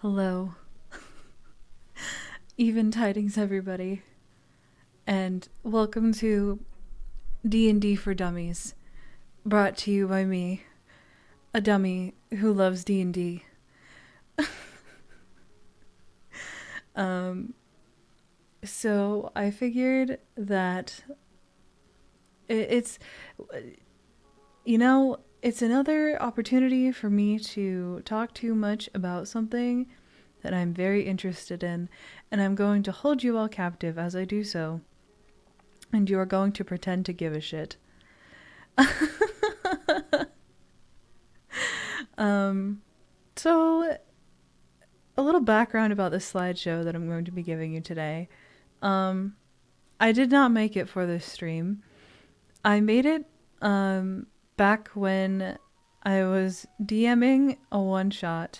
Hello. Even tidings, everybody. And welcome to D&D for Dummies. Brought to you by me, a dummy who loves D&D. So I figured that it's another opportunity for me to talk too much about something that I'm very interested in, and I'm going to hold you all captive as I do so. And you are going to pretend to give a shit. So a little background about this slideshow that I'm going to be giving you today. I did not make it for this stream. I made it back when I was DMing a one-shot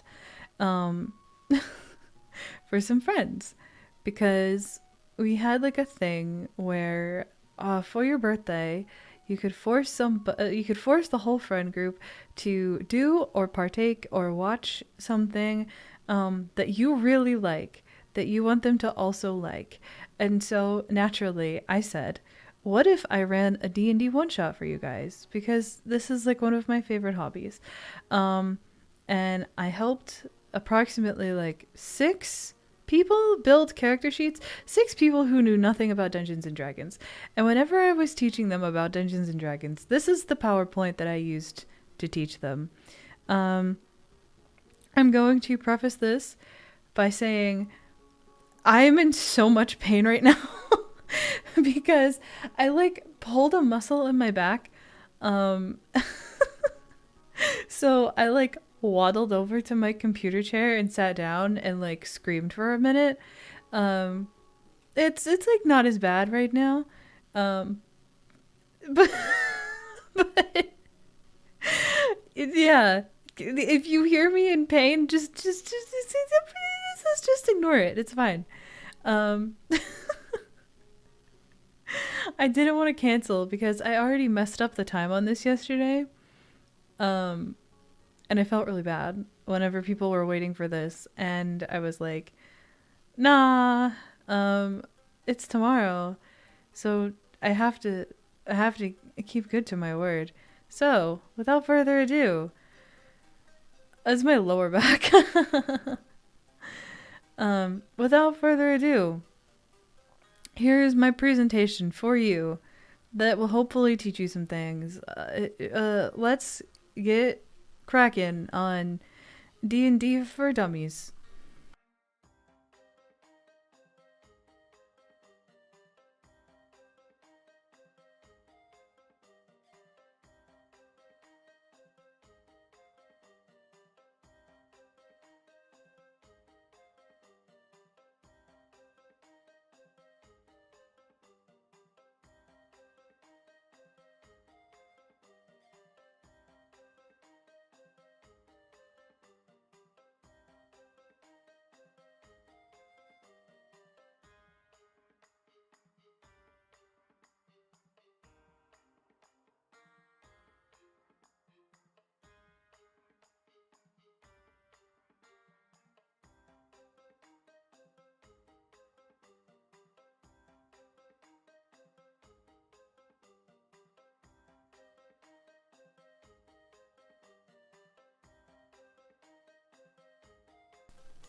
for some friends, because we had like a thing where for your birthday you could force the whole friend group to do or partake or watch something that you really like, that you want them to also like. And so naturally I said, what if I ran a D&D one-shot for you guys? Because this is like one of my favorite hobbies. And I helped approximately like 6 people build character sheets, 6 people who knew nothing about Dungeons and Dragons. And whenever I was teaching them about Dungeons and Dragons, this is the PowerPoint that I used to teach them. I'm going to preface this by saying I am in so much pain right now because I like pulled a muscle in my back. So I like waddled over to my computer chair and sat down and like screamed for a minute. It's like not as bad right now. But but yeah, if you hear me in pain, just ignore it. It's fine. I didn't want to cancel because I already messed up the time on this yesterday. And I felt really bad whenever people were waiting for this, and I was like, nah, it's tomorrow. So I have to keep good to my word. So, without further ado, that's my lower back. Without further ado, here's my presentation for you that will hopefully teach you some things. Let's get cracking on D&D for Dummies.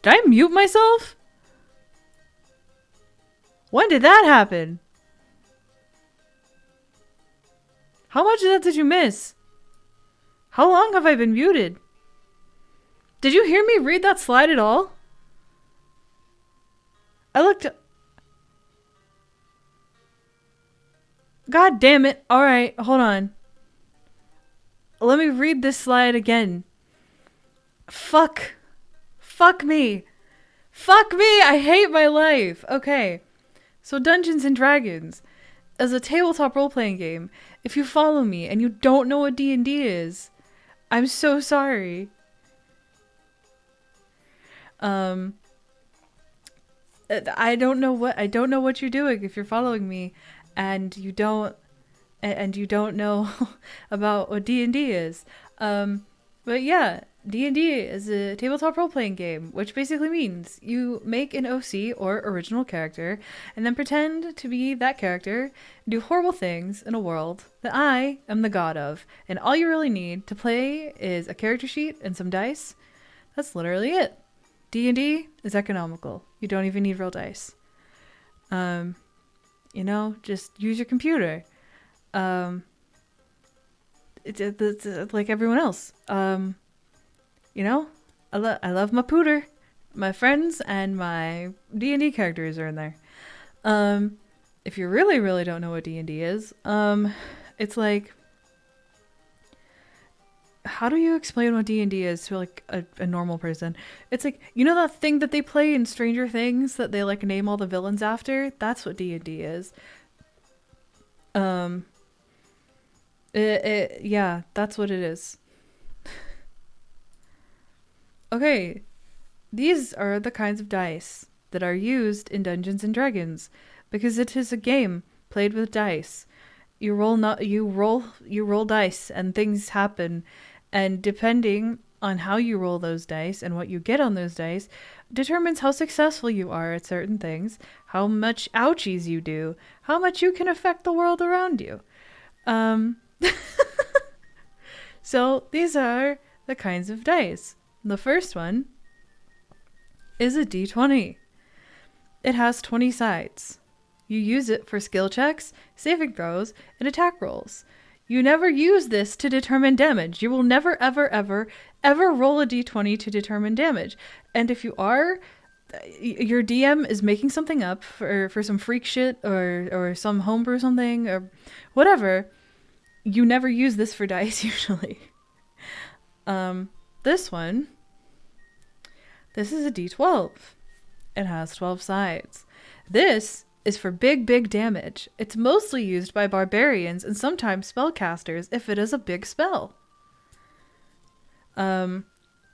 Did I mute myself? When did that happen? How much of that did you miss? How long have I been muted? Did you hear me read that slide at all? I looked... God damn it. Alright, hold on. Let me read this slide again. Fuck me. Fuck me. I hate my life. Okay. So Dungeons and Dragons, as a tabletop role-playing game, if you follow me and you don't know what D&D is, I'm so sorry. I don't know what you're doing if you're following me and you don't know about what D&D is. But yeah, D&D is a tabletop role-playing game, which basically means you make an OC or original character and then pretend to be that character, do horrible things in a world that I am the god of. And all you really need to play is a character sheet and some dice. That's literally it. D&D is economical. You don't even need real dice. Just use your computer. It's like everyone else. I love my pooter. My friends and my D&D characters are in there. If you really, really don't know what D&D is, it's like, how do you explain what D&D is to like a normal person? It's like, that thing that they play in Stranger Things that they like name all the villains after? That's what D&D is. Yeah, that's what it is. Okay, these are the kinds of dice that are used in Dungeons and Dragons because it is a game played with dice. You roll dice and things happen, and depending on how you roll those dice and what you get on those dice determines how successful you are at certain things, how much ouchies you do, how much you can affect the world around you. So these are the kinds of dice. The first one is a d20. It has 20 sides. You use it for skill checks, saving throws, and attack rolls. You never use this to determine damage. You will never, ever, ever, ever roll a d20 to determine damage. And if you are, your DM is making something up for some freak shit or some homebrew something or whatever, you never use this for dice usually. This is a d12. It has 12 sides. This is for big, big damage. It's mostly used by barbarians and sometimes spellcasters if it is a big spell.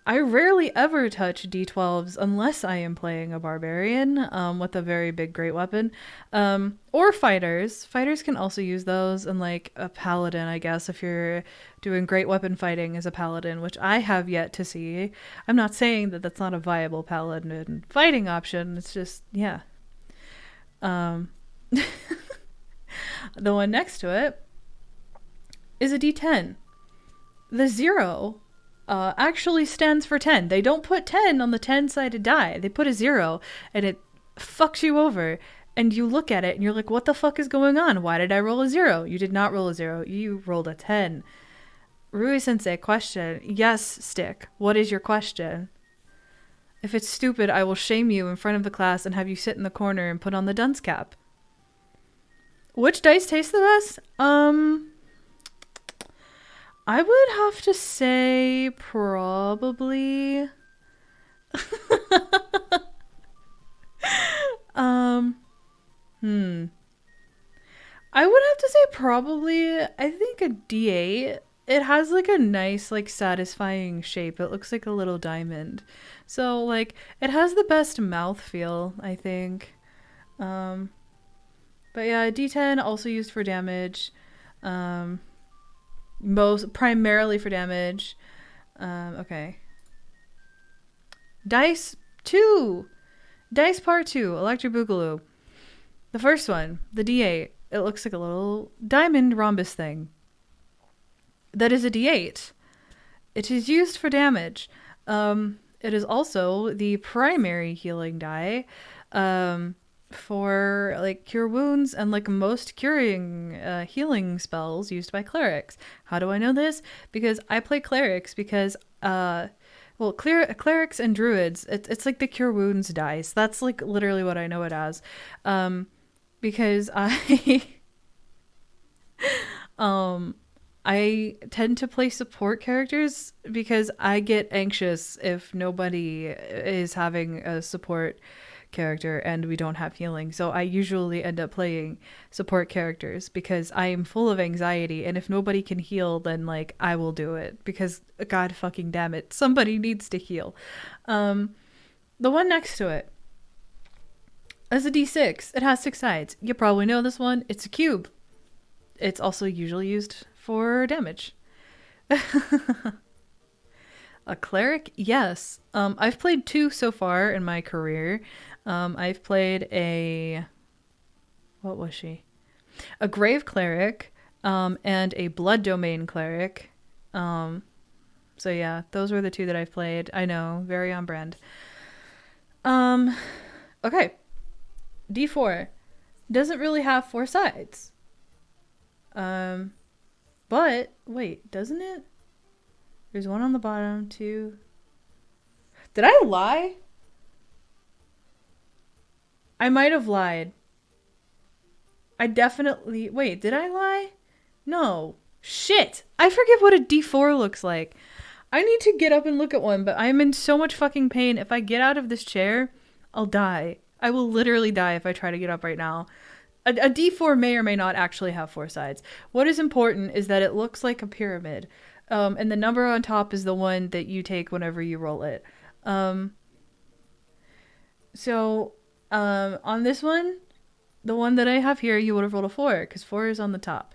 I rarely ever touch d12s unless I am playing a barbarian with a very big great weapon. Or fighters. Fighters can also use those, and like a paladin, I guess, if you're doing great weapon fighting as a paladin, which I have yet to see. I'm not saying that that's not a viable paladin fighting option. It's just, yeah. The one next to it is a d10. The 0 actually stands for 10. They don't put 10 on the 10-sided die. They put a 0, and it fucks you over. And you look at it, and you're like, what the fuck is going on? Why did I roll a 0? You did not roll a 0. You rolled a 10. Rui-sensei, question. Yes, Stick. What is your question? If it's stupid, I will shame you in front of the class and have you sit in the corner and put on the dunce cap. Which dice taste the best? I would have to say probably I would have to say probably, I think a D8. It has like a nice, like satisfying shape. It looks like a little diamond. So like it has the best mouthfeel, I think. But yeah, D10 also used for damage. Most primarily for damage. Okay. Dice 2. Dice part 2, Electric Boogaloo. The first one, the D8. It looks like a little diamond rhombus thing. That is a D8. It is used for damage. It is also the primary healing die for like cure wounds and like most curing healing spells used by clerics. How do I know this? Because I play clerics because clerics and druids, it's like the cure wounds dice. That's like literally what I know it as. Because I tend to play support characters because I get anxious if nobody is having a support character and we don't have healing. So I usually end up playing support characters because I am full of anxiety, and if nobody can heal, then like I will do it because god fucking damn it, somebody needs to heal. The one next to it is a D6. It has 6 sides. You probably know this one. It's a cube. It's also usually used for damage. A cleric? Yes. I've played 2 so far in my career. I've played a... What was she? A grave cleric, and a blood domain cleric. So yeah, those were the 2 that I've played. I know, very on brand. Okay. D4 doesn't really have 4 sides. But wait, doesn't it? There's 1 on the bottom, 2. Did I lie? I might have lied. I definitely... Wait, did I lie? No. Shit! I forget what a D4 looks like. I need to get up and look at one, but I'm in so much fucking pain. If I get out of this chair, I'll die. I will literally die if I try to get up right now. A D4 may or may not actually have 4 sides. What is important is that it looks like a pyramid. And the number on top is the one that you take whenever you roll it. So, on this one, the one that I have here, you would have rolled a 4, because 4 is on the top.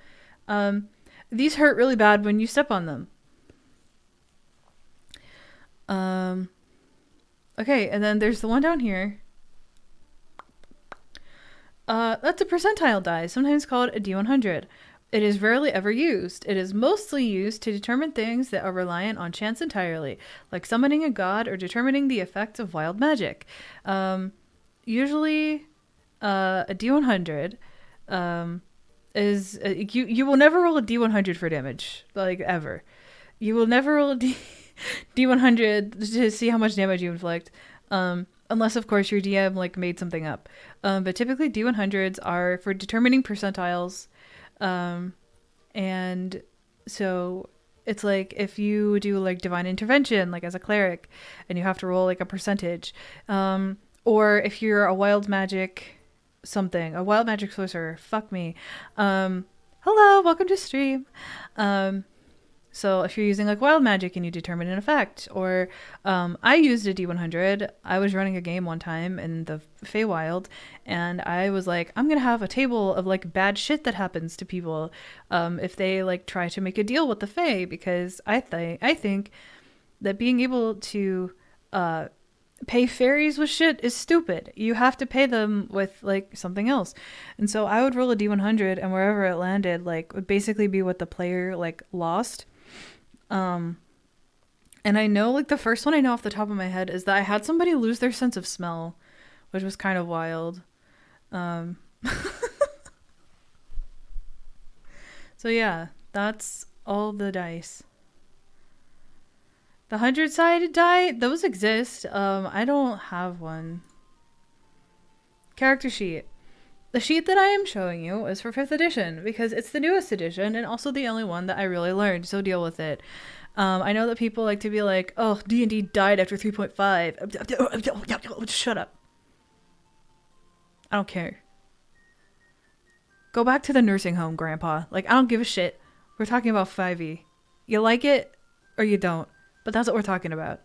These hurt really bad when you step on them. Okay, and then there's the one down here. That's a percentile die, sometimes called a D100. It is rarely ever used. It is mostly used to determine things that are reliant on chance entirely, like summoning a god or determining the effects of wild magic. Usually, a D100 is... you will never roll a D100 for damage, like, ever. You will never roll a D100 to see how much damage you inflict. Unless, of course, your DM, like, made something up. But typically, D100s are for determining percentiles. And so it's like if you do, like, divine intervention, like, as a cleric, and you have to roll, like, a percentage. Or if you're a wild magic something. A wild magic sorcerer. Fuck me. Hello, welcome to stream. So if you're using like wild magic and you determine an effect, or I used a D100. I was running a game one time in the Feywild, and I was like, I'm gonna have a table of like bad shit that happens to people if they like try to make a deal with the Fey, because I think that being able to pay fairies with shit is stupid. You have to pay them with like something else. And so I would roll a D100, and wherever it landed like would basically be what the player like lost. And I know like the first one I know off the top of my head is that I had somebody lose their sense of smell, which was kind of wild. So yeah, that's all the dice. The 100-sided die, those exist. I don't have one. Character sheet. The sheet that I am showing you is for 5th edition because it's the newest edition and also the only one that I really learned, so deal with it. I know that people like to be like, oh, D&D died after 3.5. Shut up. I don't care. Go back to the nursing home, Grandpa. Like, I don't give a shit. We're talking about 5e. You like it or you don't. But that's what we're talking about.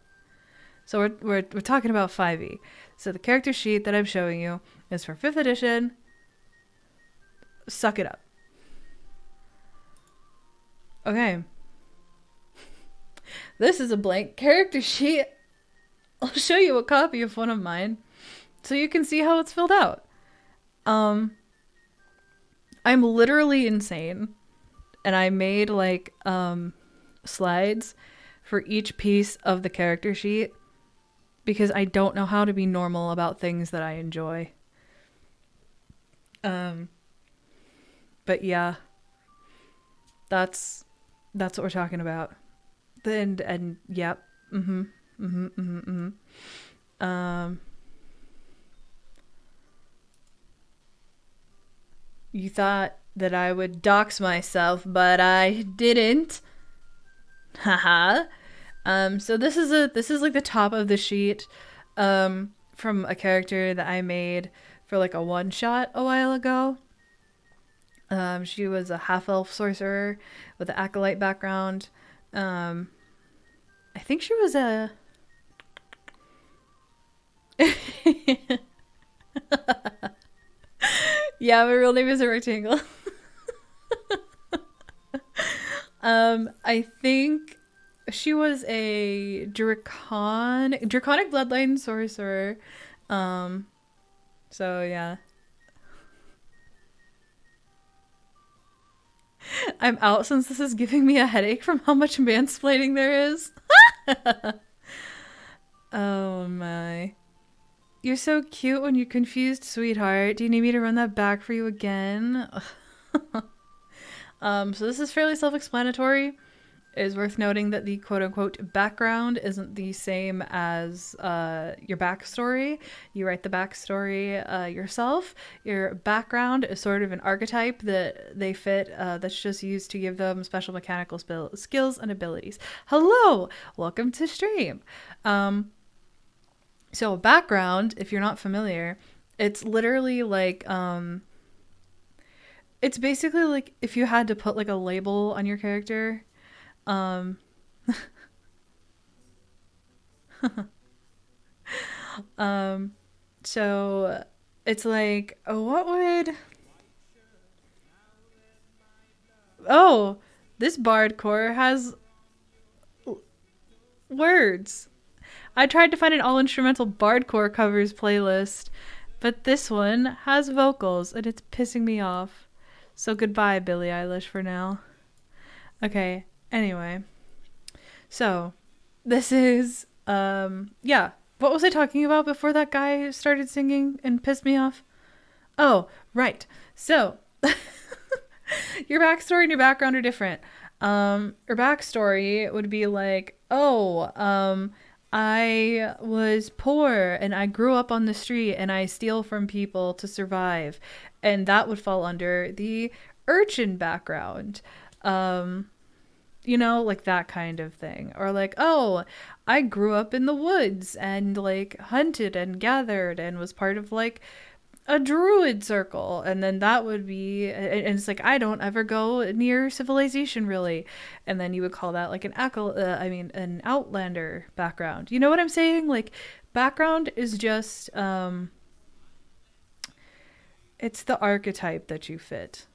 So we're talking about 5e. So the character sheet that I'm showing you is for 5th edition. Suck it up. Okay. This is a blank character sheet. I'll show you a copy of one of mine so you can see how it's filled out. I'm literally insane. And I made like slides for each piece of the character sheet because I don't know how to be normal about things that I enjoy. But yeah, that's what we're talking about. And yep. You thought that I would dox myself, but I didn't. Haha. So this is like the top of the sheet from a character that I made for like a one shot a while ago. She was a half-elf sorcerer with an acolyte background. I think she was a yeah, my real name is a rectangle. I think She was a draconic bloodline sorcerer. Um, so yeah. I'm out since this is giving me a headache from how much mansplaining there is. Oh my. You're so cute when you're confused, sweetheart. Do you need me to run that back for you again? So this is fairly self-explanatory. It is worth noting that the quote-unquote background isn't the same as your backstory. You write the backstory yourself. Your background is sort of an archetype that they fit, that's just used to give them special mechanical skills and abilities. Hello! Welcome to stream. So background, if you're not familiar, it's literally like, it's basically like if you had to put like a label on your character. Um, so it's like, what would, oh, this bardcore has words. I tried to find an all-instrumental bardcore covers playlist, but this one has vocals, and it's pissing me off. So goodbye, Billie Eilish, for now. Okay, anyway. So, this is, yeah. What was I talking about before that guy started singing and pissed me off? Oh, right. So, your backstory and your background are different. Your backstory would be like, I was poor and I grew up on the street and I steal from people to survive. And that would fall under the urchin background. You know, like that kind of thing. Or like, oh, I grew up in the woods and like hunted and gathered and was part of like a druid circle, and then that would be, and it's like I don't ever go near civilization really, and then you would call that like an an outlander background. You know what I'm saying? Like background is just it's the archetype that you fit.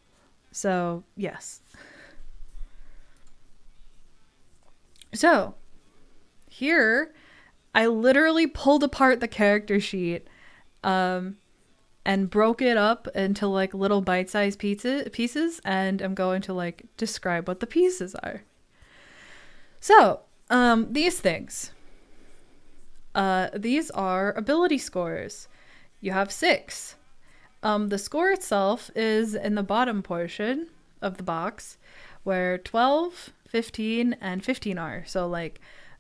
So yes. So here I literally pulled apart the character sheet and broke it up into like little bite-sized pieces, and I'm going to like describe what the pieces are. So, these things. These are ability scores. You have 6. The score itself is in the bottom portion of the box, where 12, 15, and 15 are. So like,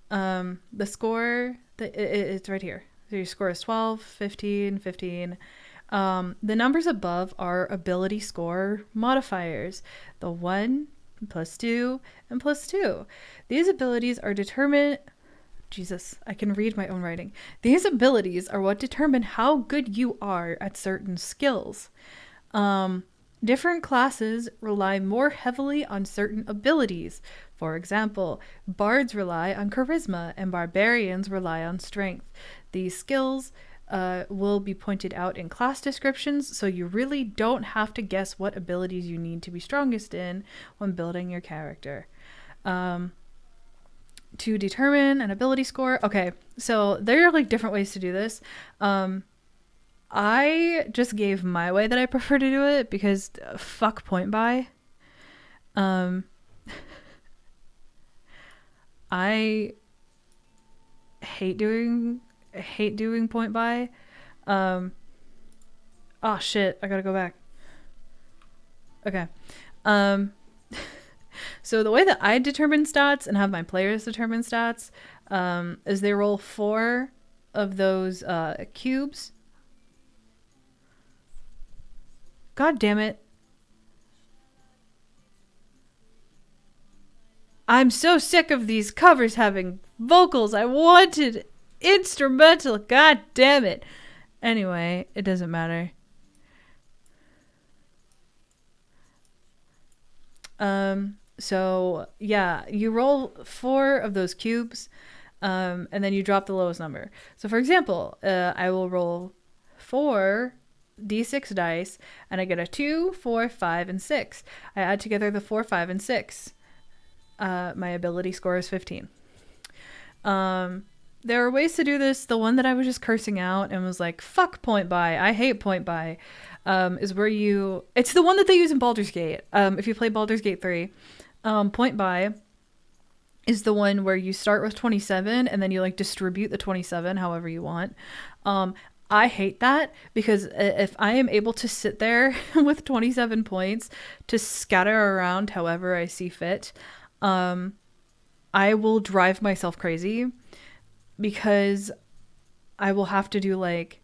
the score, it's right here. So your score is 12, 15, 15. The numbers above are ability score modifiers. The 1, +2, and +2. These abilities are determined... Jesus, I can read my own writing. These abilities are what determine how good you are at certain skills. Different classes rely more heavily on certain abilities. For example, bards rely on charisma and barbarians rely on strength. These skills will be pointed out in class descriptions, so you really don't have to guess what abilities you need to be strongest in when building your character. To determine an ability score, okay, so there are like different ways to do this. I just gave my way that I prefer to do it because fuck point buy. I hate doing point buy. Oh shit, I gotta go back. Okay. So the way that I determine stats and have my players determine stats is they roll 4 of those cubes. God damn it. I'm so sick of these covers having vocals. I wanted instrumental. God damn it. Anyway, it doesn't matter. So yeah, you roll 4 of those cubes, and then you drop the lowest number. So for example, I will roll 4 d6 dice, and I get a 2, 4, 5, and 6. I add together the 4, 5, and 6. My ability score is 15. There are ways to do this. The one that I was just cursing out and was like, fuck point buy, I hate point buy, is where it's the one that they use in Baldur's Gate. If you play Baldur's Gate 3, point buy is the one where you start with 27 and then you like distribute the 27 however you want. I hate that because if I am able to sit there with 27 points to scatter around however I see fit, I will drive myself crazy because I will have to do like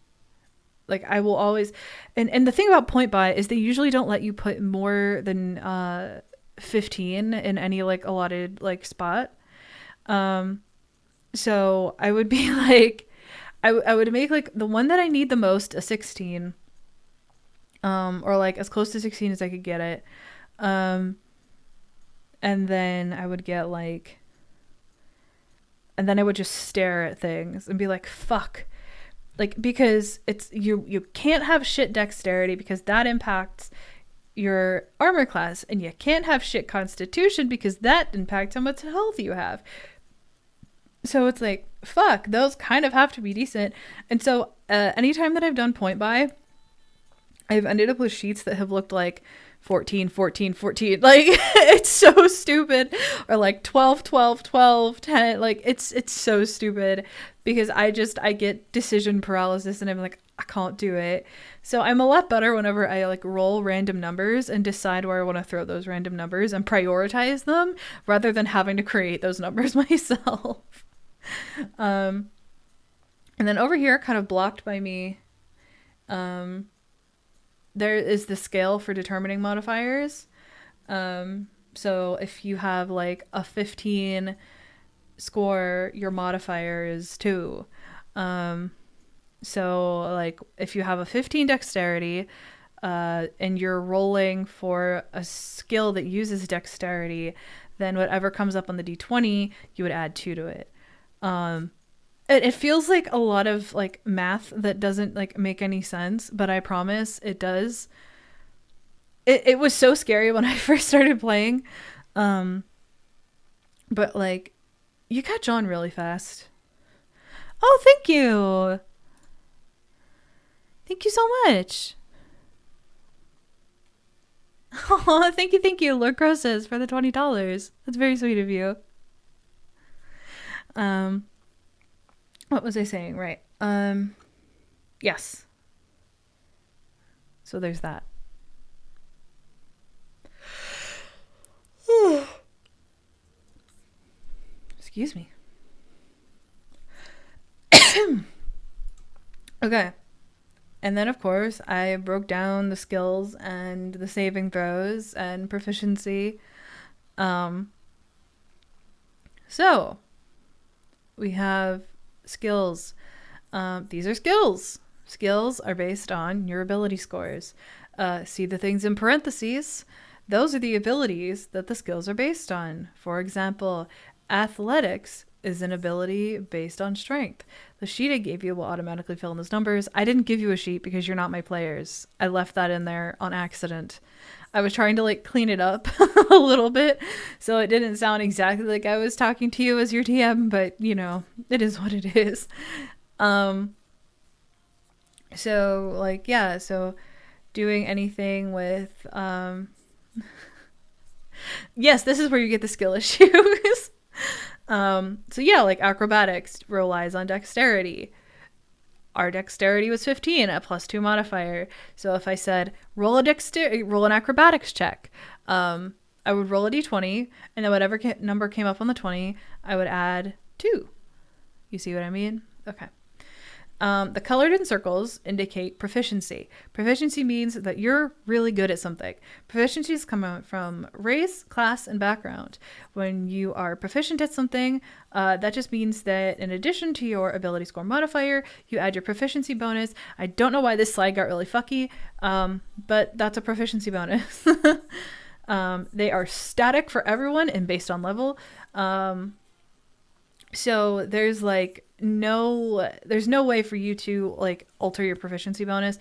I will always, and the thing about point buy is they usually don't let you put more than 15 in any like allotted like spot. So I would be like, I would make like the one that I need the most a 16, or like as close to 16 as I could get it. And then I would get like, and then I would just stare at things and be like, fuck. Like, because it's, you can't have shit dexterity because that impacts your armor class, and you can't have shit constitution because that impacts how much health you have. So it's like, fuck, those kind of have to be decent. And so anytime that I've done point buy, I've ended up with sheets that have looked like 14, 14, 14. Like, it's so stupid. Or like 12, 12, 12, 10. Like, it's so stupid because I get decision paralysis and I'm like, I can't do it. So I'm a lot better whenever I like roll random numbers and decide where I want to throw those random numbers and prioritize them rather than having to create those numbers myself. And then over here, kind of blocked by me, there is the scale for determining modifiers. So if you have like a 15 score, your modifier is 2. So like if you have a 15 dexterity, and you're rolling for a skill that uses dexterity, then whatever comes up on the d20, you would add 2 to it. It feels like a lot of like math that doesn't like make any sense, but I promise it does. It was so scary when I first started playing. But like, you catch on really fast. Oh, thank you. Thank you so much. Oh, thank you, Lord Grosses, for the $20. That's very sweet of you. What was I saying? Right. Yes. So there's that. Excuse me. Okay. And then, of course, I broke down the skills and the saving throws and proficiency. So we have skills. These are skills. Skills are based on your ability scores. See the things in parentheses. Those are the abilities that the skills are based on. For example, athletics is an ability based on strength. The sheet I gave you will automatically fill in those numbers. I didn't give you a sheet because you're not my players. I left that in there on accident. I was trying to like clean it up a little bit so it didn't sound exactly like I was talking to you as your TM, but you know, it is what it is. So like, yeah, so doing anything with, yes, this is where you get the skill issues. So yeah, like acrobatics relies on dexterity. Our dexterity was 15, a +2 modifier. So if I said roll an acrobatics check, I would roll a d20, and then whatever number came up on the 20, I would add 2. You see what I mean? Okay. The colored in circles indicate proficiency. Proficiency means that you're really good at something. Proficiencies come out from race, class, and background. When you are proficient at something, that just means that in addition to your ability score modifier, you add your proficiency bonus. I don't know why this slide got really fucky, but that's a proficiency bonus. They are static for everyone and based on level. So there's like there's no way for you to like alter your proficiency bonus.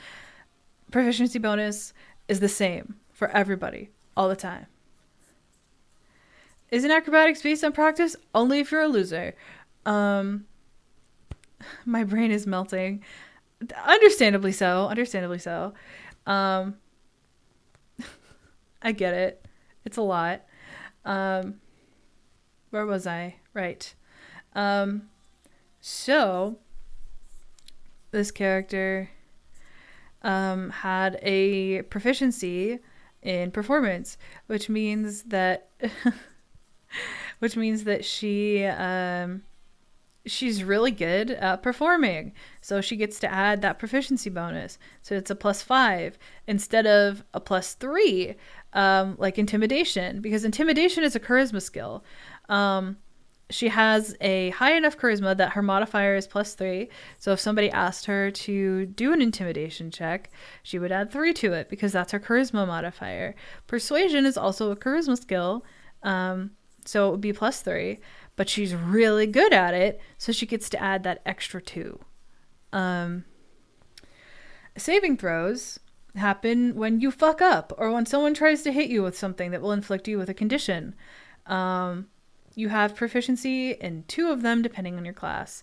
Proficiency bonus is the same for everybody all the time. Isn't acrobatics based on practice? Only if you're a loser. Um, my brain is melting. Understandably so. Understandably so. Um, I get it. It's a lot. Um, where was I? Right. Um, so this character had a proficiency in performance, which means that she's really good at performing. So she gets to add that proficiency bonus. So it's a +5 instead of a +3, like intimidation, because intimidation is a charisma skill. She has a high enough charisma that her modifier is +3. So if somebody asked her to do an intimidation check, she would add 3 to it because that's her charisma modifier. Persuasion is also a charisma skill. So it would be +3, but she's really good at it, so she gets to add that extra 2. Saving throws happen when you fuck up or when someone tries to hit you with something that will inflict you with a condition. You have proficiency in 2 of them depending on your class.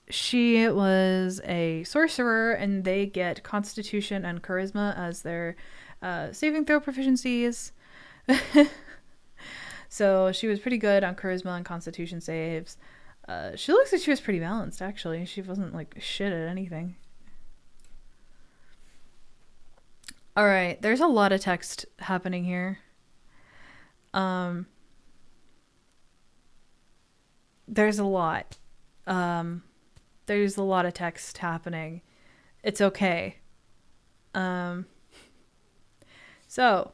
She was a sorcerer, and they get Constitution and Charisma as their saving throw proficiencies. So she was pretty good on Charisma and Constitution saves. She looks like she was pretty balanced, actually. She wasn't like shit at anything. All right, there's a lot of text happening here. There's a lot. There's a lot of text happening. It's okay. So,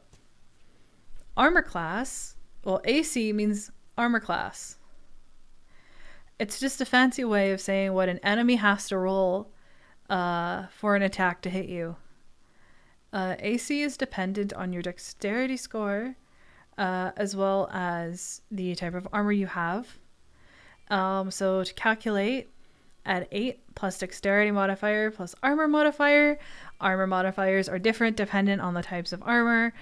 armor class. Well, AC means armor class. It's just a fancy way of saying what an enemy has to roll for an attack to hit you. AC is dependent on your dexterity score, as well as the type of armor you have. So to calculate, add 8 plus dexterity modifier plus armor modifier. Armor modifiers are different dependent on the types of armor.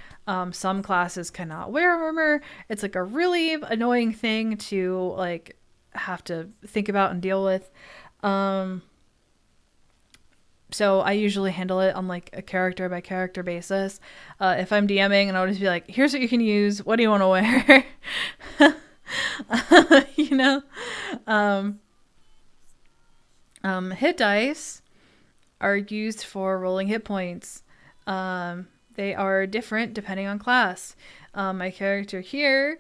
Some classes cannot wear armor. It's like a really annoying thing to like have to think about and deal with. So I usually handle it on like a character by character basis. If I'm DMing, and I'll just be like, here's what you can use. What do you want to wear? You know? Hit dice are used for rolling hit points. They are different depending on class. My character here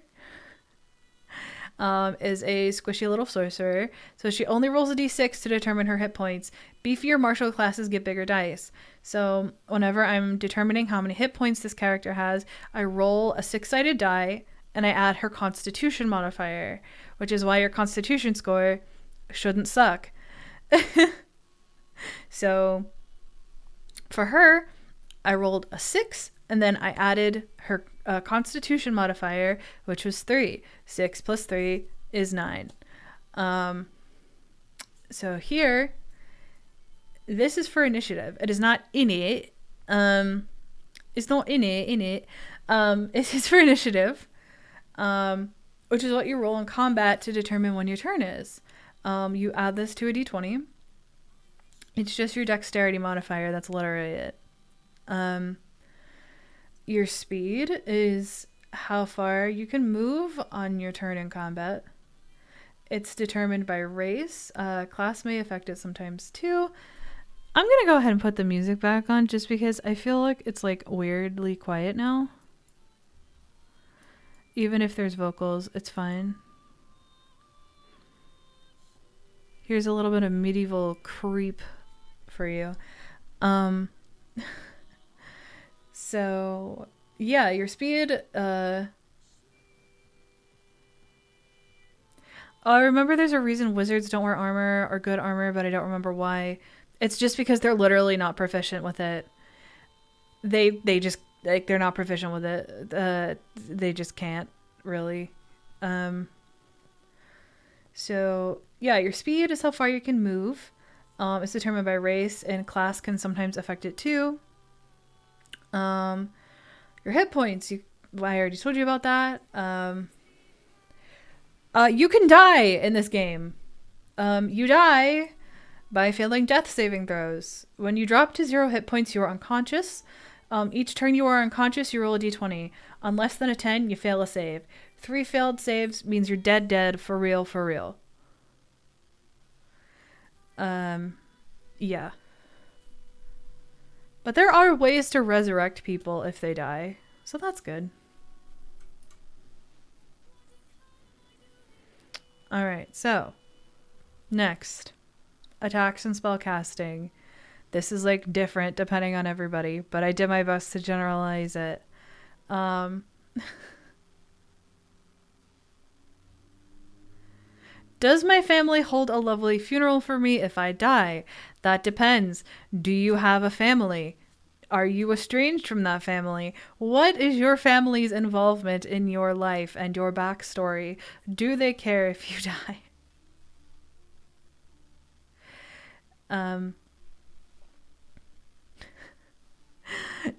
is a squishy little sorcerer, so she only rolls a d6 to determine her hit points. Beefier martial classes get bigger dice. So whenever I'm determining how many hit points this character has, I roll a 6-sided die, and I add her Constitution modifier, which is why your Constitution score shouldn't suck. So for her, I rolled a 6, and then I added her Constitution modifier, which was 3. 6 plus 3 is 9. So here, this is for initiative. It is not innate. It's not innate. It is for initiative, which is what you roll in combat to determine when your turn is. You add this to a d20. It's just your dexterity modifier. That's literally it. Your speed is how far you can move on your turn in combat. It's determined by race. Class may affect it sometimes too. I'm going to go ahead and put the music back on just because I feel like it's like weirdly quiet now. Even if there's vocals, it's fine. Here's a little bit of medieval creep for you. So yeah, your speed, I remember there's a reason wizards don't wear armor or good armor, but I don't remember why. It's just because they're literally not proficient with it. They just like they're not proficient with it. They just can't really. So yeah, your speed is how far you can move. It's determined by race, and class can sometimes affect it too. Your hit points, I already told you about that. You can die in this game. You die by failing death saving throws. When you drop to 0 hit points, you are unconscious. Each turn you are unconscious, you roll a d20. On less than a 10, you fail a save. 3 failed saves means you're dead for real, for real. Yeah. But there are ways to resurrect people if they die, so that's good. Alright, so next, attacks and spellcasting. This is like different depending on everybody, but I did my best to generalize it. Does my family hold a lovely funeral for me if I die? That depends. Do you have a family? Are you estranged from that family? What is your family's involvement in your life and your backstory? Do they care if you die?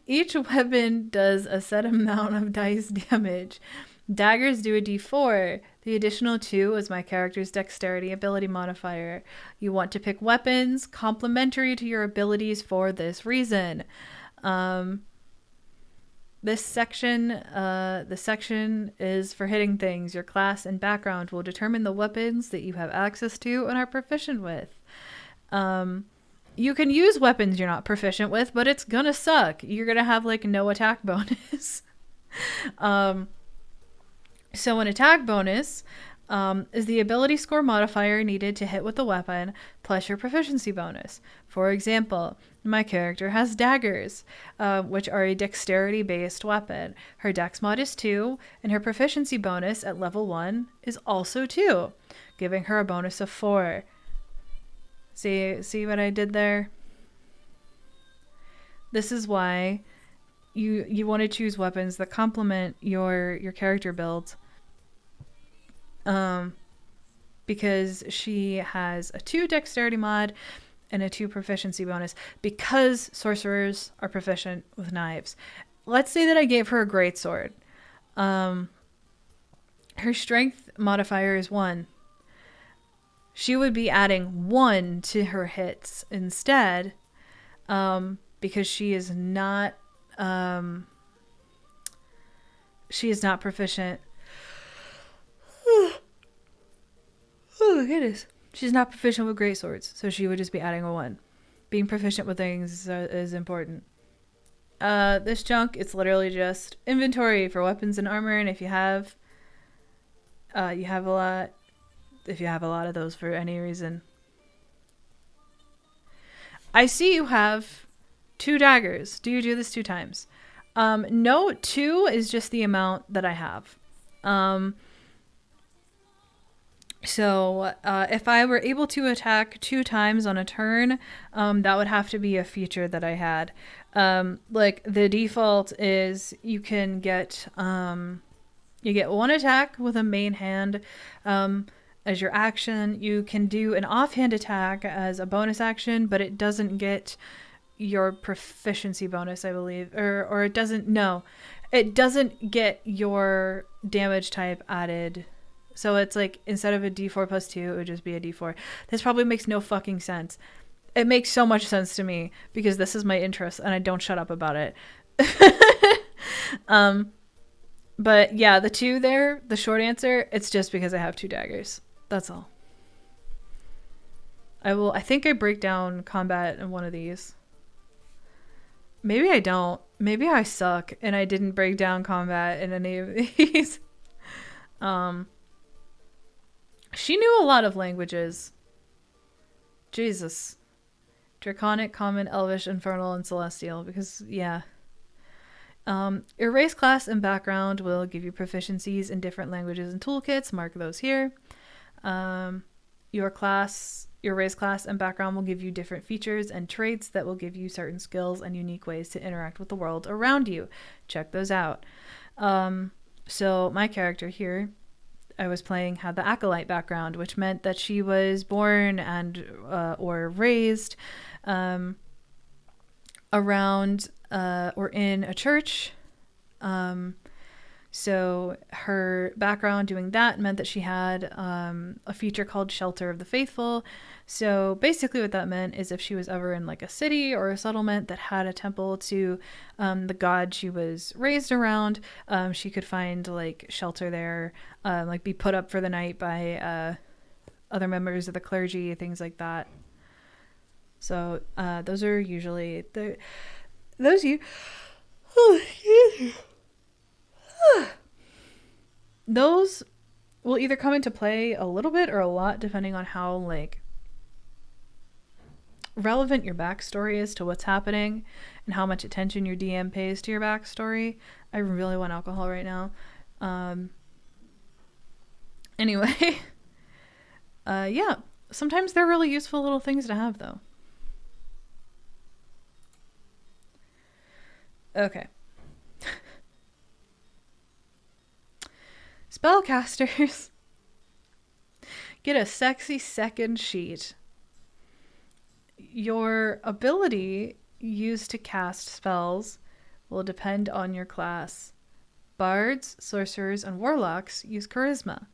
Each weapon does a set amount of dice damage. Daggers do a d4. The additional 2 is my character's dexterity ability modifier. You want to pick weapons complementary to your abilities for this reason. This section, the section is for hitting things. Your class and background will determine the weapons that you have access to and are proficient with. You can use weapons you're not proficient with, but it's gonna suck. You're gonna have like no attack bonus. So an attack bonus is the ability score modifier needed to hit with the weapon plus your proficiency bonus. For example, my character has daggers, which are a dexterity-based weapon. Her dex mod is 2, and her proficiency bonus at level 1 is also 2, giving her a bonus of 4. See what I did there? This is why you want to choose weapons that complement your character build. Because she has a 2 dexterity mod and a 2 proficiency bonus because sorcerers are proficient with knives. Let's say that I gave her a greatsword. Her strength modifier is 1. She would be adding 1 to her hits instead, because she is not proficient. Oh my goodness. She's not proficient with greatswords, so she would just be adding a 1. Being proficient with things is important. This chunk, it's literally just inventory for weapons and armor, and if you have a lot of those for any reason. I see you have 2 daggers. Do you do this 2 times? No, 2 is just the amount that I have. So if I were able to attack 2 times on a turn, that would have to be a feature that I had. Like the default is you get 1 attack with a main hand as your action. You can do an offhand attack as a bonus action, but it doesn't get your proficiency bonus, I believe, or it doesn't. No, it doesn't get your damage type added. So it's like instead of a d4 plus 2, it would just be a d4. This probably makes no fucking sense. It makes so much sense to me because this is my interest and I don't shut up about it. But yeah, the 2 there, the short answer, it's just because I have 2 daggers. That's all. I think I break down combat in one of these. Maybe I don't. Maybe I suck and I didn't break down combat in any of these. She knew a lot of languages. Jesus. Draconic, Common, Elvish, Infernal, and Celestial. Because, yeah. Your race, class, and background will give you proficiencies in different languages and toolkits. Mark those here. Your race, class, and background will give you different features and traits that will give you certain skills and unique ways to interact with the world around you. Check those out. So my character here, I was playing, had the acolyte background, which meant that she was born and or raised around or in a church. So her background doing that meant that she had a feature called Shelter of the Faithful. So basically what that meant is if she was ever in like a city or a settlement that had a temple to the god she was raised around, she could find like shelter there, like be put up for the night by other members of the clergy, things like that. So those are usually those you. Oh, excuse me. Those will either come into play a little bit or a lot depending on how like relevant your backstory is to what's happening and how much attention your DM pays to your backstory. I really want alcohol right now. Anyway, yeah, sometimes they're really useful little things to have though. Okay. Spellcasters get a sexy second sheet. Your ability used to cast spells will depend on your class. Bards, sorcerers, and warlocks use charisma.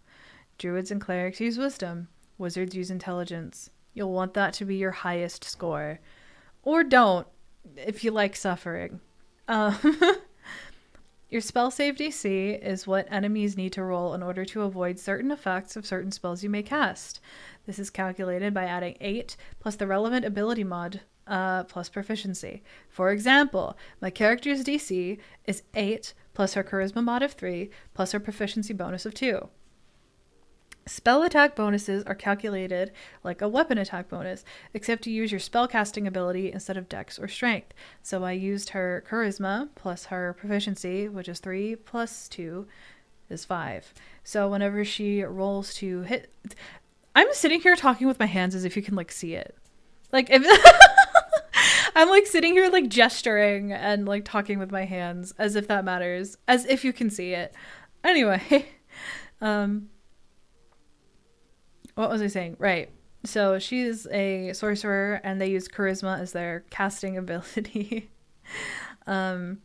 Druids and clerics use wisdom. Wizards use intelligence. You'll want that to be your highest score. Or don't, if you like suffering. Your spell save DC is what enemies need to roll in order to avoid certain effects of certain spells you may cast. This is calculated by adding 8 plus the relevant ability mod plus proficiency. For example, my character's DC is 8 plus her charisma mod of 3 plus her proficiency bonus of 2. Spell attack bonuses are calculated like a weapon attack bonus, except you use your spellcasting ability instead of dex or strength. So I used her charisma plus her proficiency, which is 3 plus 2 is 5. So whenever she rolls to hit... I'm sitting here talking with my hands as if you can like see it. Like if I'm like sitting here like gesturing and like talking with my hands as if that matters, as if you can see it. Anyway, what was I saying? Right. So she's a sorcerer and they use charisma as their casting ability. And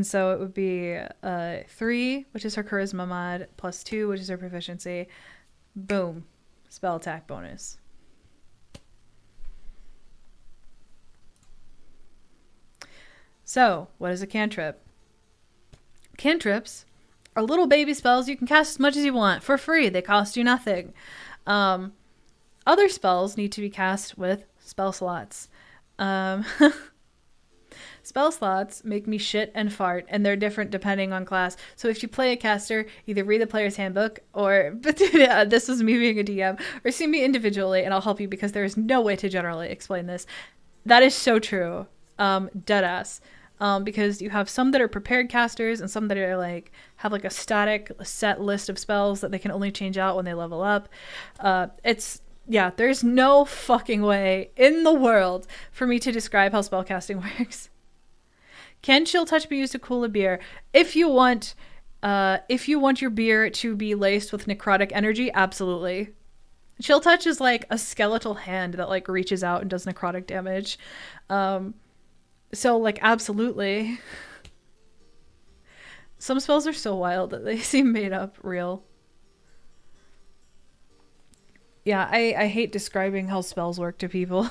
so it would be 3, which is her charisma mod, plus 2, which is her proficiency. Boom. Spell attack bonus. So, what is a cantrip? Cantrips are little baby spells you can cast as much as you want for free. They cost you nothing. Other spells need to be cast with spell slots. Spell slots make me shit and fart, and they're different depending on class. So if you play a caster, either read the player's handbook, or this is me being a DM, or see me individually, and I'll help you because there is no way to generally explain this. That is so true. Deadass. Because you have some that are prepared casters and some that are like have like a static set list of spells that they can only change out when they level up. There's no fucking way in the world for me to describe how spellcasting works. Can chill touch be used to cool a beer? If you want your beer to be laced with necrotic energy, absolutely. Chill touch is like a skeletal hand that like reaches out and does necrotic damage. So, like, absolutely. Some spells are so wild that they seem made up real. Yeah, I hate describing how spells work to people.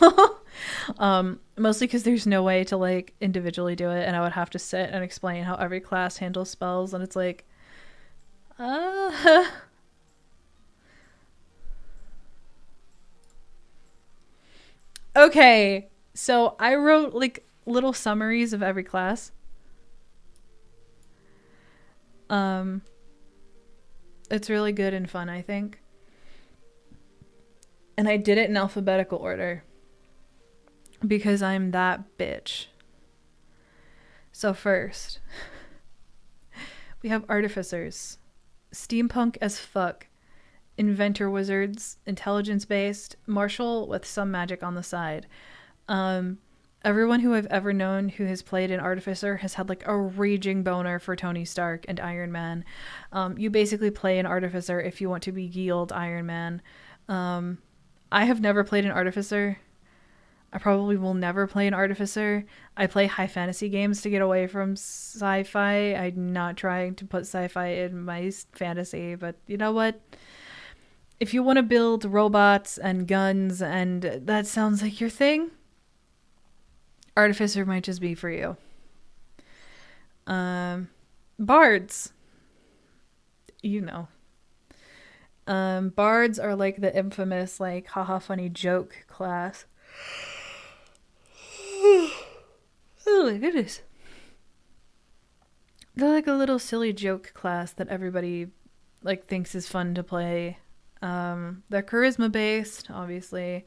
Mostly because there's no way to, like, individually do it, and I would have to sit and explain how every class handles spells, and it's like... Okay, so I wrote, like... little summaries of every class. It's really good and fun, I think. And I did it in alphabetical order because I'm that bitch. So first, we have artificers, steampunk as fuck, inventor wizards, intelligence based, martial with some magic on the side. Everyone who I've ever known who has played an artificer has had like a raging boner for Tony Stark and Iron Man. You basically play an artificer if you want to be Guild Iron Man. I have never played an artificer. I probably will never play an artificer. I play high fantasy games to get away from sci-fi. I'm not trying to put sci-fi in my fantasy, but you know what? If you want to build robots and guns and that sounds like your thing, artificer might just be for you. Bards. You know. Bards are like the infamous, like, haha funny joke class. Oh my goodness. They're like a little silly joke class that everybody like thinks is fun to play. They're charisma based, obviously.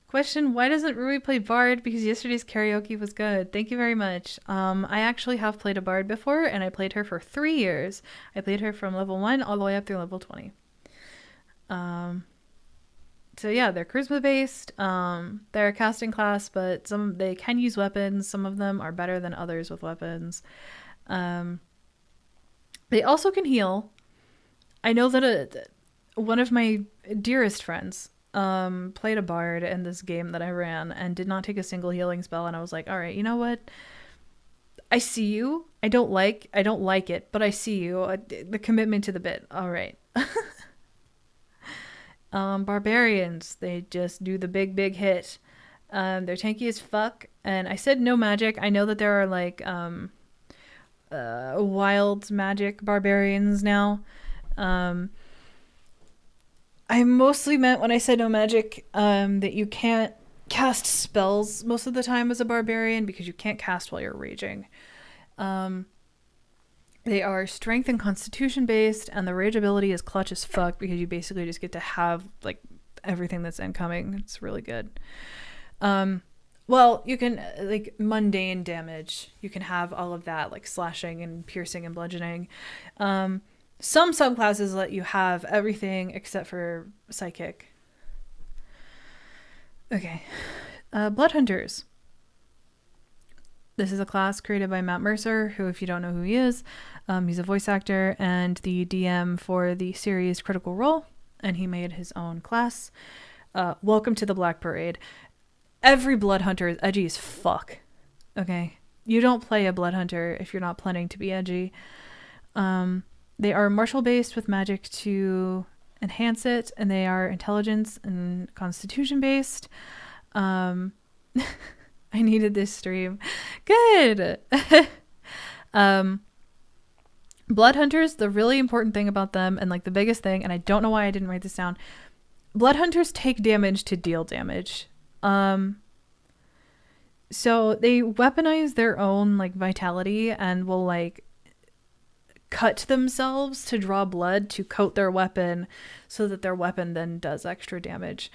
Question, why doesn't Rui play Bard? Because yesterday's karaoke was good. Thank you very much. I actually have played a Bard before, and I played her for 3 years. I played her from level 1 all the way up through level 20. So yeah, they're charisma based. They're a casting class, but they can use weapons. Some of them are better than others with weapons. They also can heal. I know that one of my dearest friends played a bard in this game that I ran and did not take a single healing spell, and I was like, all right, you know what? I see you. I don't like it, but I see you. The commitment to the bit. All right. Barbarians, they just do the big hit. They're tanky as fuck, and I said no magic. I know that there are like wild magic barbarians now. I mostly meant when I said no magic that you can't cast spells most of the time as a barbarian because you can't cast while you're raging. They are strength and constitution based, and the rage ability is clutch as fuck because you basically just get to have like everything that's incoming. It's really good. Well, you can like mundane damage. You can have all of that, like slashing and piercing and bludgeoning. Some subclasses let you have everything except for psychic. Okay. Blood Hunters. This is a class created by Matt Mercer, who, if you don't know who he is, he's a voice actor and the DM for the series Critical Role, and he made his own class. Welcome to the Black Parade. Every Blood Hunter is edgy as fuck. Okay? You don't play a Blood Hunter if you're not planning to be edgy. They are martial-based with magic to enhance it, and they are intelligence and constitution-based. I needed this stream. Good! Blood Hunters, the really important thing about them, and like the biggest thing, and I don't know why I didn't write this down, Blood Hunters take damage to deal damage. So they weaponize their own like vitality and will like cut themselves to draw blood to coat their weapon so that their weapon then does extra damage.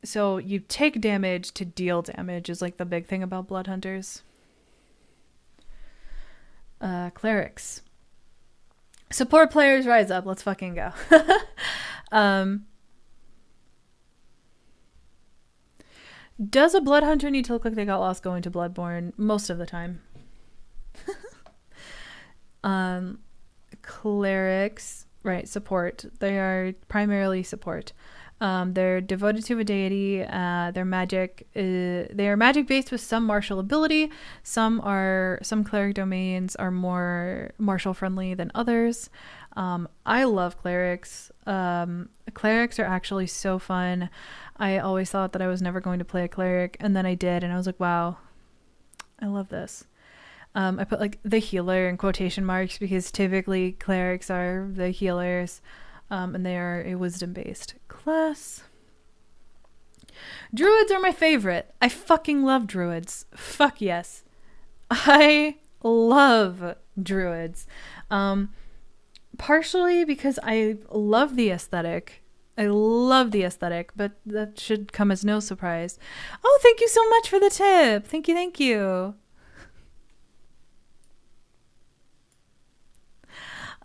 So you take damage to deal damage is like the big thing about Blood Hunters. Clerics. Support players rise up. Let's fucking go. Does a Blood Hunter need to look like they got lost going to Bloodborne? Most of the time. Clerics, right, support. They are primarily support. They're devoted to a deity. Their magic they are magic based with some martial ability. Some cleric domains are more martial friendly than others. I love clerics. Clerics are actually so fun. I always thought that I was never going to play a cleric, and then I did, and I was like, wow, I love this. I put like the healer in quotation marks because typically clerics are the healers, and they are a wisdom-based class. Druids are my favorite. I fucking love druids. Fuck yes. I love druids. Partially because I love the aesthetic. But that should come as no surprise. Oh, thank you so much for the tip. Thank you.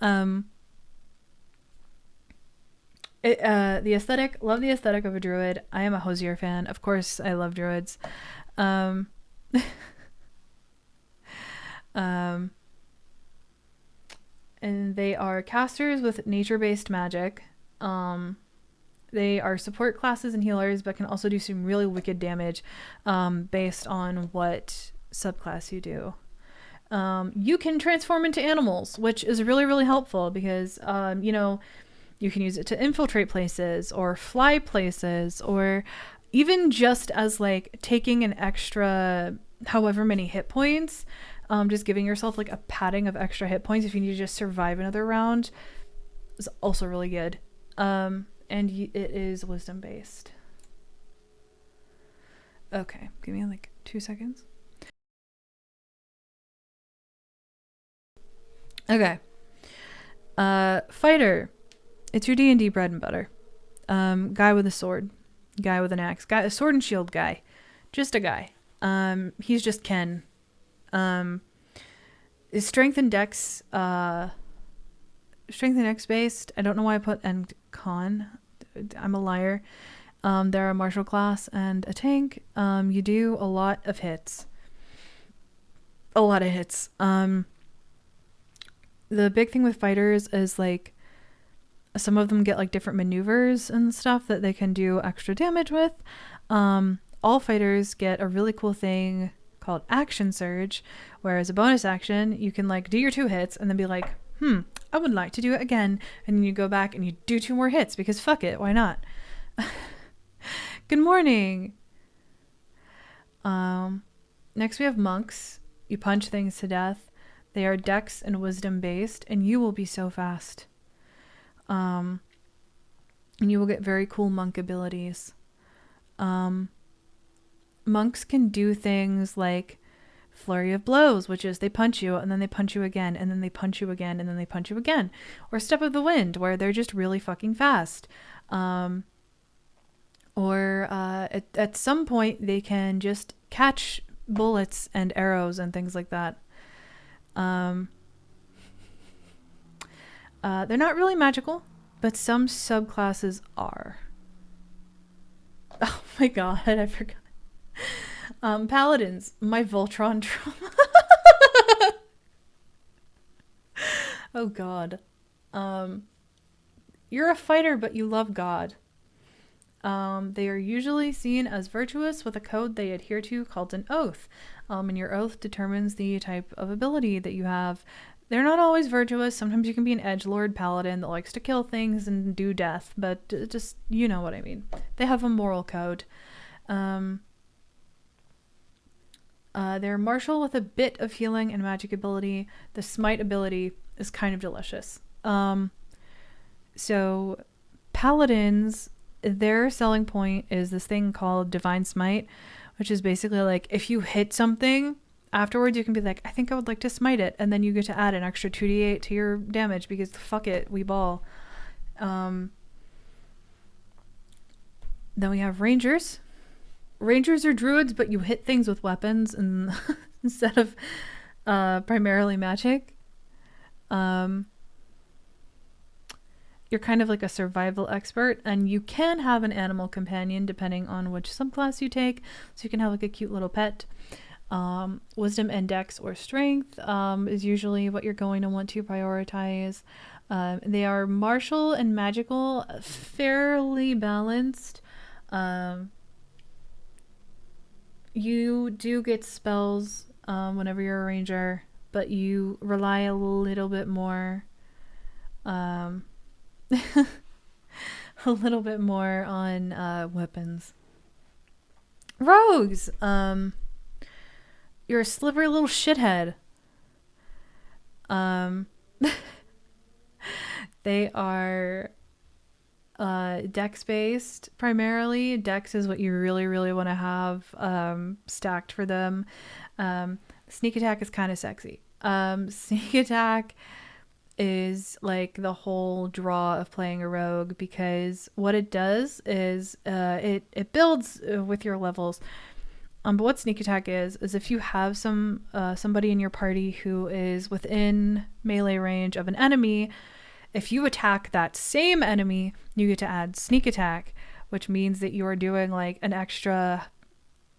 The aesthetic, love the aesthetic of a druid. I am a Hosier fan. Of course, I love druids. Um, and they are casters with nature-based magic. They are support classes and healers, but can also do some really wicked damage based on what subclass you do. You can transform into animals, which is really, really helpful because, you know, you can use it to infiltrate places or fly places, or even just as like taking an extra however many hit points, just giving yourself like a padding of extra hit points if you need to just survive another round is also really good. And it is wisdom based. Okay, give me like 2 seconds. Okay. Fighter. It's your D&D bread and butter. Guy with a sword. Guy with an axe. Guy, a sword and shield guy. Just a guy. He's just Ken. Is strength and dex, based. I don't know why I put and con. I'm a liar. They're a martial class and a tank. You do a lot of hits. The big thing with fighters is like some of them get like different maneuvers and stuff that they can do extra damage with. All fighters get a really cool thing called action surge, where as a bonus action you can like do your 2 hits and then be like, I would like to do it again, and then you go back and you do 2 more hits because fuck it, why not? Good morning. Next we have monks. You punch things to death. They are dex and wisdom based, and you will be so fast. And you will get very cool monk abilities. Monks can do things like flurry of blows, which is they punch you and then they punch you again and then they punch you again and then they punch you again. Or step of the wind, where they're just really fucking fast. Or at some point they can just catch bullets and arrows and things like that. They're not really magical, but some subclasses are. Oh my god, I forgot. Paladins, my Voltron trauma. Oh god. You're a fighter, but you love God. They are usually seen as virtuous with a code they adhere to called an oath. And your oath determines the type of ability that you have. They're not always virtuous. Sometimes you can be an edgelord paladin that likes to kill things and do death, but just, you know what I mean. They have a moral code. They're martial with a bit of healing and magic ability. The smite ability is kind of delicious. So paladins, their selling point is this thing called divine smite, which is basically like if you hit something, afterwards you can be like, I think I would like to smite it, and then you get to add an extra 2d8 to your damage because fuck it, we ball. Then we have rangers. Rangers are druids, but you hit things with weapons and instead of primarily magic. You're kind of like a survival expert, and you can have an animal companion depending on which subclass you take. So you can have like a cute little pet. Wisdom and dex or strength is usually what you're going to want to prioritize. They are martial and magical, fairly balanced. You do get spells whenever you're a ranger, but you rely a little bit more a little bit more on weapons. Rogues! You're a slippery little shithead. They are dex based primarily. Dex is what you really, really want to have stacked for them. Sneak attack is kind of sexy. Sneak attack is like the whole draw of playing a rogue, because what it does is it builds with your levels. But what sneak attack is if you have somebody in your party who is within melee range of an enemy, if you attack that same enemy, you get to add sneak attack, which means that you are doing like an extra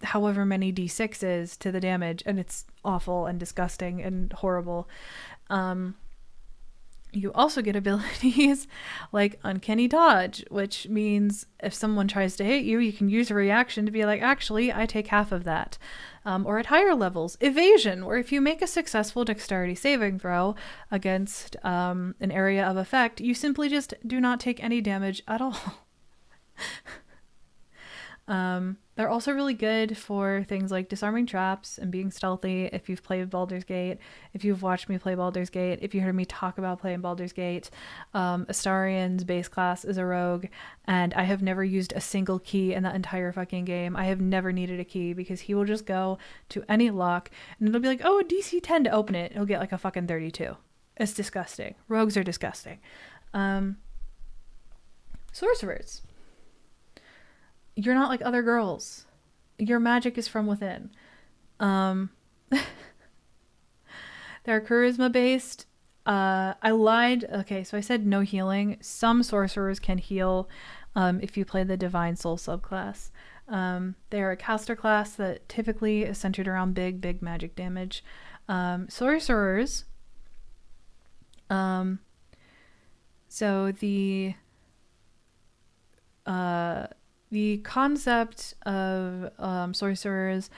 however many d6s to the damage, and it's awful and disgusting and horrible. You also get abilities like Uncanny Dodge, which means if someone tries to hit you, you can use a reaction to be like, actually, I take half of that. Or at higher levels, Evasion, where if you make a successful dexterity saving throw against an area of effect, you simply just do not take any damage at all. They're also really good for things like disarming traps and being stealthy. If you've played Baldur's Gate, if you've watched me play Baldur's Gate, if you heard me talk about playing Baldur's Gate, Astarion's base class is a rogue, and I have never used a single key in that entire fucking game. I have never needed a key because he will just go to any lock and it'll be like, oh, a DC 10 to open it. He'll get like a fucking 32. It's disgusting. Rogues are disgusting. Sorcerers. You're not like other girls. Your magic is from within. They're charisma based. I lied. Okay, so I said no healing. Some sorcerers can heal if you play the Divine Soul subclass. They're a caster class that typically is centered around big magic damage. Sorcerers. So the concept of sorcerers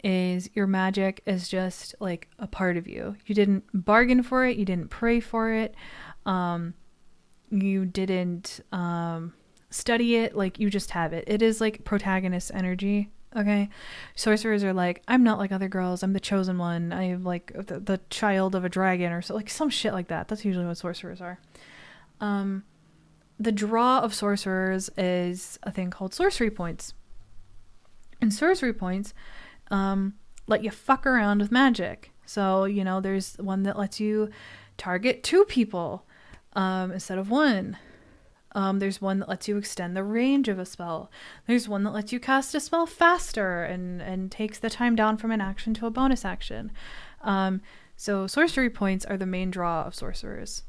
is your magic is just like a part of you. You didn't bargain for it. You didn't pray for it. You didn't study it. Like, you just have it. It is like protagonist energy. Okay. Sorcerers are like, I'm not like other girls. I'm the chosen one. I am like the child of a dragon or so, like some shit like that. That's usually what sorcerers are. The draw of sorcerers is a thing called sorcery points. And sorcery points let you fuck around with magic. So, you know, there's one that lets you target 2 people instead of 1. There's one that lets you extend the range of a spell. There's one that lets you cast a spell faster and takes the time down from an action to a bonus action. So sorcery points are the main draw of sorcerers.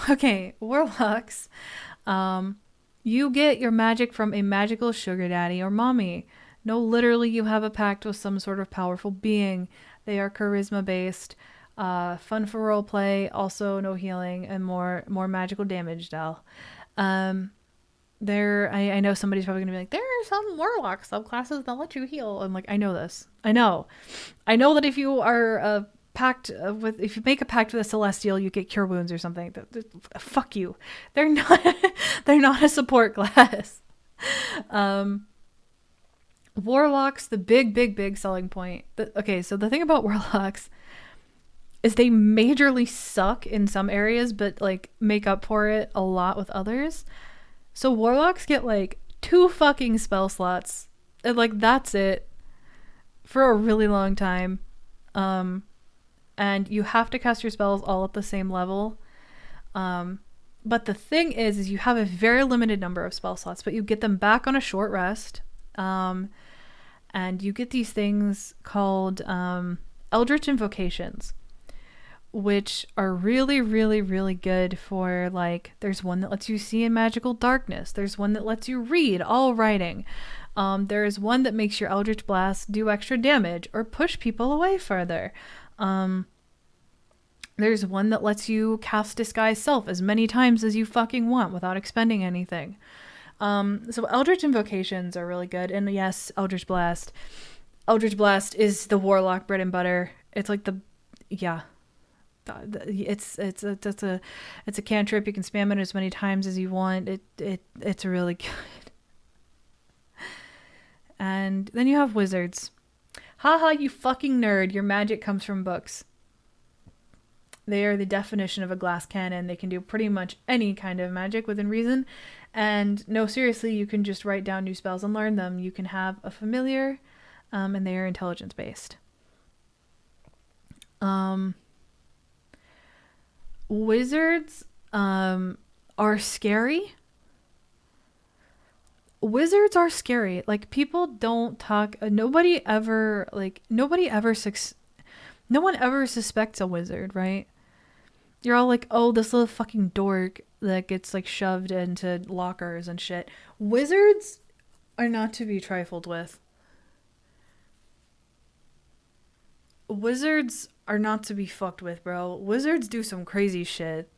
Okay, warlocks. You get your magic from a magical sugar daddy or mommy. No, literally you have a pact with some sort of powerful being. They are charisma based, fun for roleplay, also no healing, and more magical damage deal. I know somebody's probably gonna be like, there are some warlock subclasses that let you heal. I'm like, I know this. I know that if you are if you make a pact with a celestial, you get cure wounds or something. Fuck you. They're not a support class. Warlocks, the big selling point. So the thing about warlocks is they majorly suck in some areas, but like make up for it a lot with others. So warlocks get like 2 fucking spell slots, and like that's it for a really long time. And you have to cast your spells all at the same level. But the thing is you have a very limited number of spell slots, but you get them back on a short rest. And you get these things called Eldritch Invocations, which are really, really, really good for, like, there's one that lets you see in magical darkness. There's one that lets you read all writing. There is one that makes your Eldritch Blast do extra damage or push people away further. There's one that lets you cast Disguise Self as many times as you fucking want without expending anything. So Eldritch Invocations are really good. And yes, Eldritch Blast. Eldritch Blast is the warlock bread and butter. It's like it's a cantrip. You can spam it as many times as you want. It's really good. And then you have wizards. Haha, you fucking nerd. Your magic comes from books. They are the definition of a glass cannon. They can do pretty much any kind of magic within reason. And no, seriously, you can just write down new spells and learn them. You can have a familiar, and they are intelligence based. Wizards are scary. Wizards are scary. Like, people don't talk. No one ever suspects a wizard, right? You're all like, oh, this little fucking dork that gets like shoved into lockers and shit. Wizards are not to be trifled with. Wizards are not to be fucked with, bro. Wizards do some crazy shit.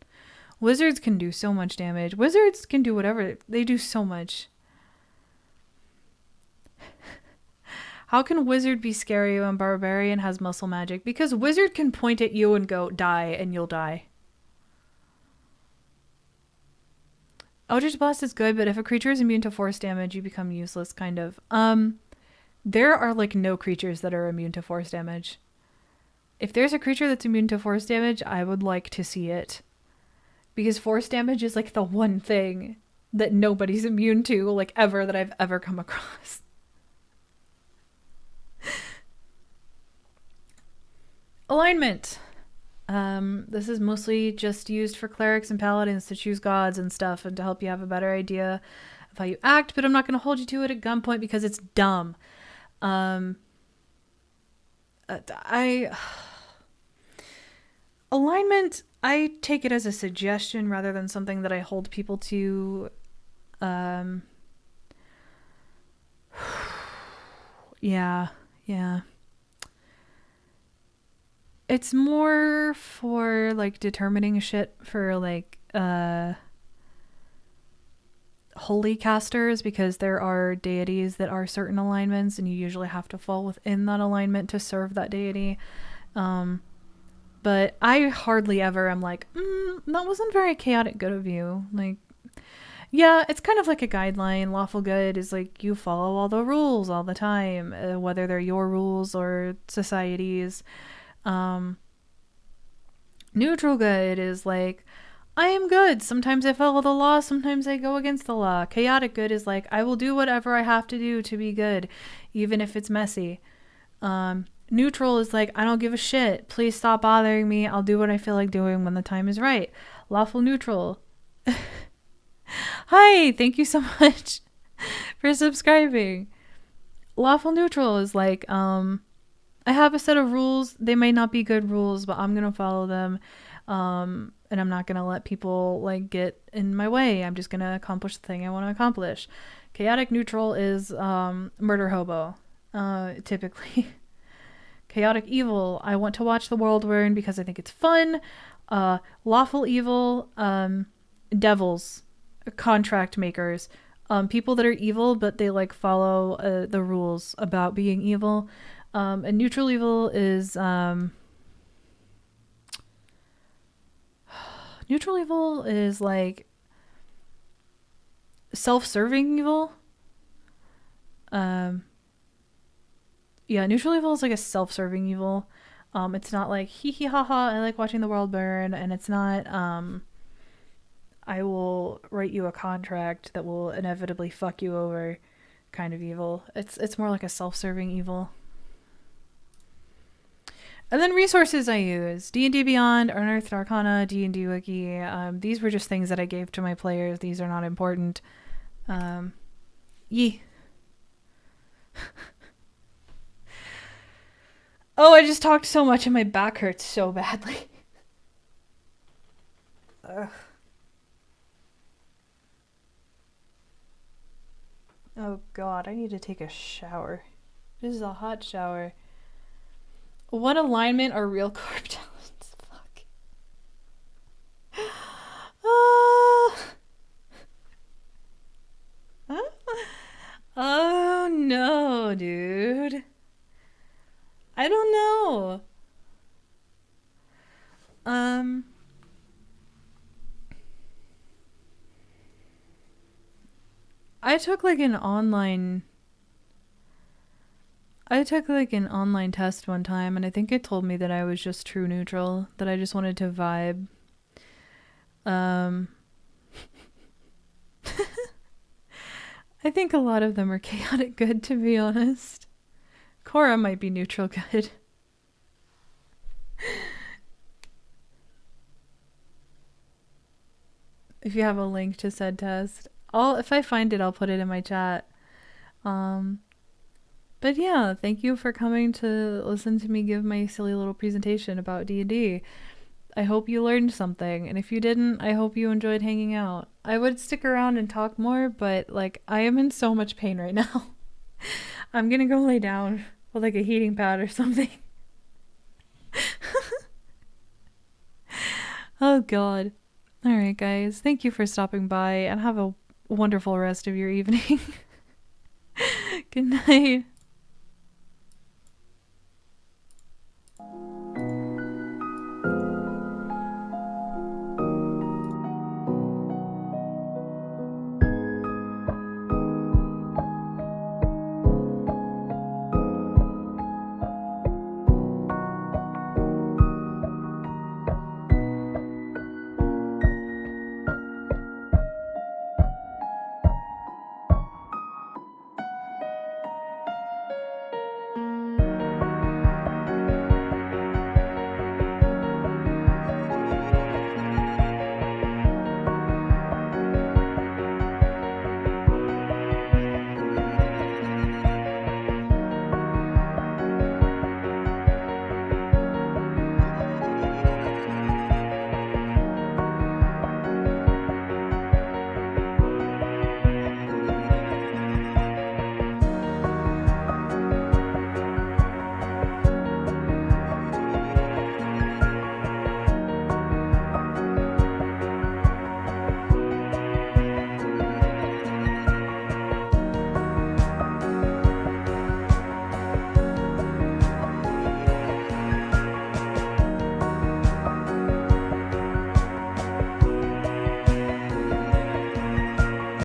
Wizards can do so much damage. Wizards can do whatever. They do so much. How can wizard be scary when barbarian has muscle magic? Because wizard can point at you and go, die, and you'll die. Eldritch Blast is good, but if a creature is immune to force damage, you become useless, kind of. There are, like, no creatures that are immune to force damage. If there's a creature that's immune to force damage, I would like to see it. Because force damage is, like, the one thing that nobody's immune to, like, ever, that I've ever come across. Alignment. This is mostly just used for clerics and paladins to choose gods and stuff and to help you have a better idea of how you act, but I'm not going to hold you to it at gunpoint because it's dumb. Alignment, I take it as a suggestion rather than something that I hold people to. Yeah. It's more for, like, determining shit for, like, holy casters, because there are deities that are certain alignments, and you usually have to fall within that alignment to serve that deity. But I hardly ever am like, that wasn't very chaotic good of you. Like, yeah, it's kind of like a guideline. Lawful good is like you follow all the rules all the time, whether they're your rules or society's. Neutral good is like, I am good. Sometimes I follow the law, sometimes I go against the law. Chaotic good is like, I will do whatever I have to do to be good, even if it's messy. Neutral is like, I don't give a shit. Please stop bothering me. I'll do what I feel like doing when the time is right. Lawful neutral. Hi, thank you so much for subscribing. Lawful neutral is like, I have a set of rules. They may not be good rules, but I'm going to follow them. And I'm not going to let people, like, get in my way. I'm just going to accomplish the thing I want to accomplish. Chaotic neutral is murder hobo, typically. Chaotic evil, I want to watch the world burn because I think it's fun. Lawful evil, devils, contract makers. People that are evil, but they, like, follow the rules about being evil. And neutral evil is like self-serving evil. Yeah, neutral evil is like a self-serving evil. It's not like hee hee ha ha, I like watching the world burn, and it's not I will write you a contract that will inevitably fuck you over kind of evil. It's more like a self-serving evil. And then resources I use. D&D Beyond, Unearthed Arcana, D&D Wiki. These were just things that I gave to my players. These are not important. Yee. Oh, I just talked so much and my back hurts so badly. Ugh. Oh god, I need to take a shower. This is a hot shower. What alignment are RealCorp talents? Fuck. Oh no, dude. I don't know. I took like an online test one time, and I think it told me that I was just true neutral, that I just wanted to vibe. I think a lot of them are chaotic good, to be honest. Cora might be neutral good. If you have a link to said test, if I find it, I'll put it in my chat. But yeah, thank you for coming to listen to me give my silly little presentation about D&D. I hope you learned something, and if you didn't, I hope you enjoyed hanging out. I would stick around and talk more, but like I am in so much pain right now. I'm gonna go lay down with like a heating pad or something. Oh god. Alright guys, thank you for stopping by and have a wonderful rest of your evening. Good night.